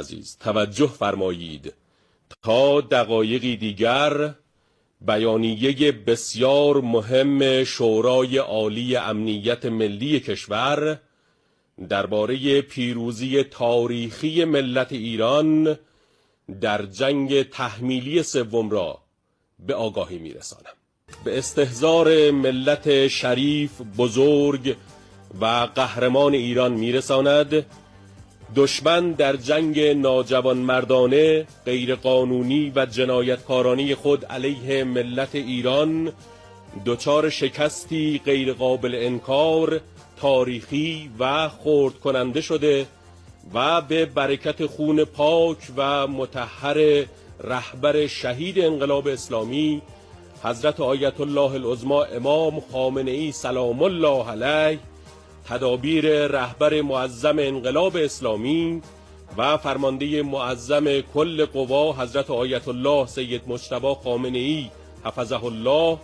عزیز توجه فرمایید تا دقایقی دیگر بیانیه بسیار مهم شورای عالی امنیت ملی کشور درباره پیروزی تاریخی ملت ایران در جنگ تحمیلی سوم را به آگاهی میرسانم. به استحضار ملت شریف، بزرگ و قهرمان ایران میرساند دشمن در جنگ ناجوانمردانه، غیرقانونی و جنایتکارانه خود علیه ملت ایران دچار شکستی غیرقابل انکار، تاریخی و خرد کننده شده و به برکت خون پاک و مطهر رهبر شهید انقلاب اسلامی حضرت آیت الله العظمی امام خامنه‌ای سلام الله علیه، تدابیر رهبر معظم انقلاب اسلامی و فرمانده معظم کل قوا حضرت آیت الله سید مجتبی خامنه‌ای حفظه الله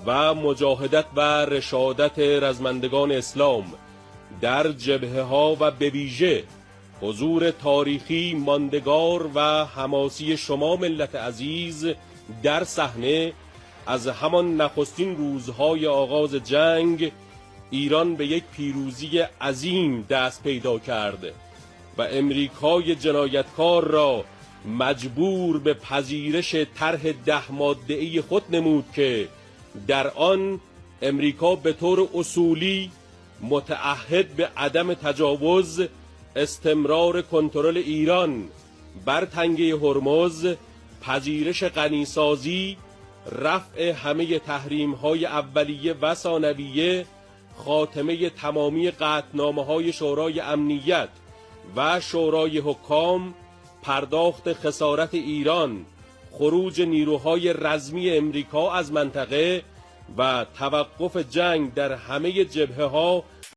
و مجاهدت و رشادت رزمندگان اسلام در جبهه‌ها و به ویژه حضور تاریخی ماندگار و حماسی شما ملت عزیز در صحنه از همان نخستین روزهای آغاز جنگ ایران به یک پیروزی عظیم دست پیدا کرد و امریکای جنایتکار را مجبور به پذیرش طرح 10 ماده‌ای خود نمود که در آن امریکا به طور اصولی متعهد به عدم تجاوز، استمرار کنترل ایران بر تنگه هرمز، پذیرش غنیسازی، رفع همه تحریم‌های اولیه و ثانویه، خاتمه تمامی قطعنامه‌های شورای امنیت و شورای حکام، پرداخت خسارت ایران، خروج نیروهای رزمی امریکا از منطقه و توقف جنگ در همه جبهه‌ها